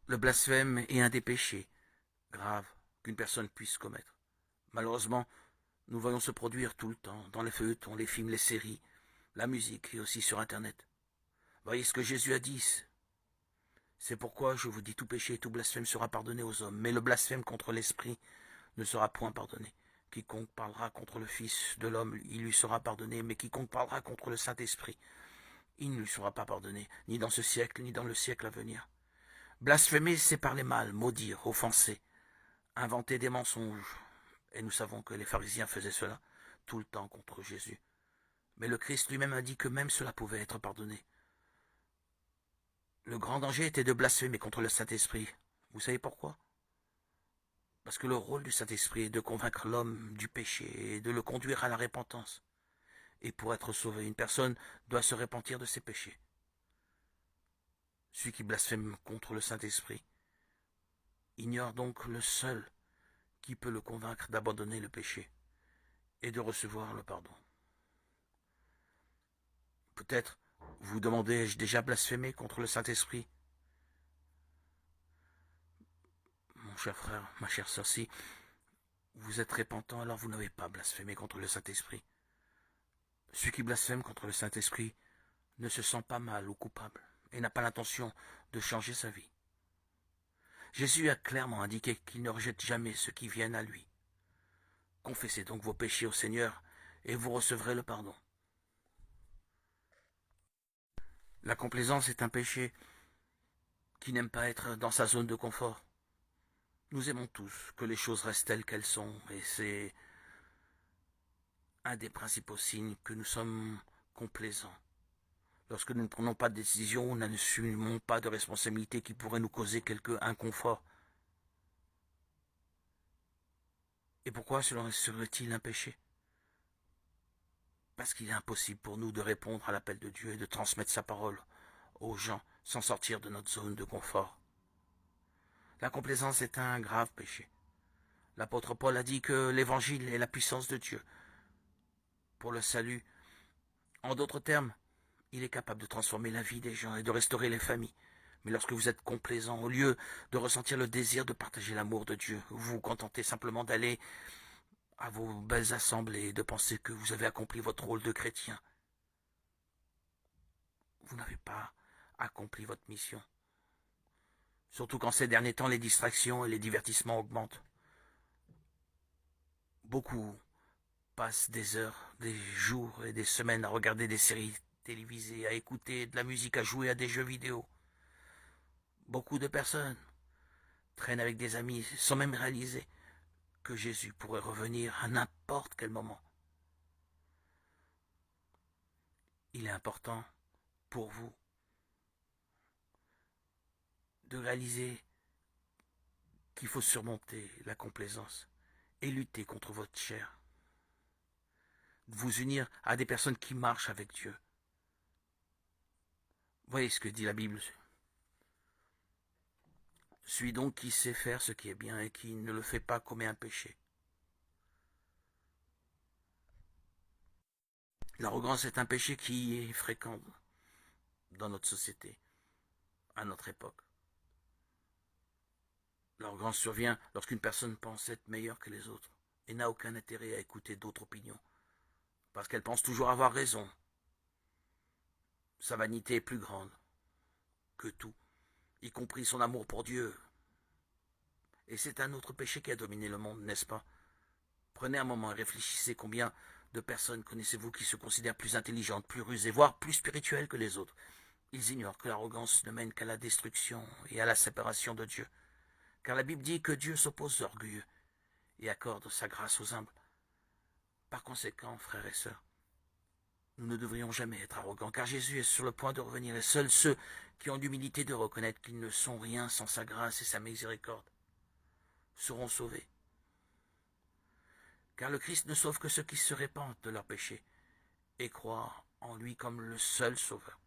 Le blasphème est un des péchés graves qu'une personne puisse commettre. Malheureusement, nous voyons se produire tout le temps, dans les feuilletons, les films, les séries, la musique et aussi sur Internet. Voyez ce que Jésus a dit. C'est pourquoi je vous dis tout péché et tout blasphème sera pardonné aux hommes, mais le blasphème contre l'Esprit ne sera point pardonné. Quiconque parlera contre le Fils de l'homme, il lui sera pardonné, mais quiconque parlera contre le Saint-Esprit, il ne lui sera pas pardonné, ni dans ce siècle, ni dans le siècle à venir. Blasphémer, c'est parler mal, maudire, offenser, inventer des mensonges. Et nous savons que les pharisiens faisaient cela tout le temps contre Jésus. Mais le Christ lui-même a dit que même cela pouvait être pardonné. Le grand danger était de blasphémer contre le Saint-Esprit. Vous savez pourquoi? Parce que le rôle du Saint-Esprit est de convaincre l'homme du péché et de le conduire à la repentance. Et pour être sauvé, une personne doit se repentir de ses péchés. Celui qui blasphème contre le Saint-Esprit ignore donc le seul qui peut le convaincre d'abandonner le péché et de recevoir le pardon. Peut-être vous demandez, ai-je déjà blasphémé contre le Saint-Esprit? Mon cher frère, ma chère sœur, si vous êtes repentant, alors vous n'avez pas blasphémé contre le Saint-Esprit. Celui qui blasphème contre le Saint-Esprit ne se sent pas mal ou coupable et n'a pas l'intention de changer sa vie. Jésus a clairement indiqué qu'il ne rejette jamais ceux qui viennent à lui. Confessez donc vos péchés au Seigneur et vous recevrez le pardon. La complaisance est un péché qui n'aime pas être dans sa zone de confort. Nous aimons tous que les choses restent telles qu'elles sont et c'est un des principaux signes que nous sommes complaisants. Lorsque nous ne prenons pas de décision, nous n'assumons pas de responsabilité qui pourrait nous causer quelque inconfort. Et pourquoi cela serait-il un péché? Parce qu'il est impossible pour nous de répondre à l'appel de Dieu et de transmettre sa parole aux gens sans sortir de notre zone de confort. La complaisance est un grave péché. L'apôtre Paul a dit que l'évangile est la puissance de Dieu pour le salut. En d'autres termes, il est capable de transformer la vie des gens et de restaurer les familles. Mais lorsque vous êtes complaisant, au lieu de ressentir le désir de partager l'amour de Dieu, vous vous contentez simplement d'aller à vos belles assemblées et de penser que vous avez accompli votre rôle de chrétien. Vous n'avez pas accompli votre mission. Surtout qu'en ces derniers temps, les distractions et les divertissements augmentent. Beaucoup passent des heures, des jours et des semaines à regarder des séries télévisées, à écouter de la musique, à jouer à des jeux vidéo. Beaucoup de personnes traînent avec des amis sans même réaliser que Jésus pourrait revenir à n'importe quel moment. Il est important pour vous de réaliser qu'il faut surmonter la complaisance et lutter contre votre chair. Vous unir à des personnes qui marchent avec Dieu. Voyez ce que dit la Bible. Celui donc qui sait faire ce qui est bien et qui ne le fait pas commet un péché. L'arrogance est un péché qui est fréquent dans notre société, à notre époque. L'arrogance survient lorsqu'une personne pense être meilleure que les autres et n'a aucun intérêt à écouter d'autres opinions, parce qu'elle pense toujours avoir raison. Sa vanité est plus grande que tout, y compris son amour pour Dieu. Et c'est un autre péché qui a dominé le monde, n'est-ce pas? Prenez un moment et réfléchissez combien de personnes connaissez-vous qui se considèrent plus intelligentes, plus rusées, voire plus spirituelles que les autres. Ils ignorent que l'arrogance ne mène qu'à la destruction et à la séparation de Dieu. Car la Bible dit que Dieu s'oppose aux orgueilleux et accorde sa grâce aux humbles. Par conséquent, frères et sœurs, nous ne devrions jamais être arrogants, car Jésus est sur le point de revenir, et seuls ceux qui ont l'humilité de reconnaître qu'ils ne sont rien sans sa grâce et sa miséricorde seront sauvés. Car le Christ ne sauve que ceux qui se répandent de leurs péchés et croient en lui comme le seul sauveur.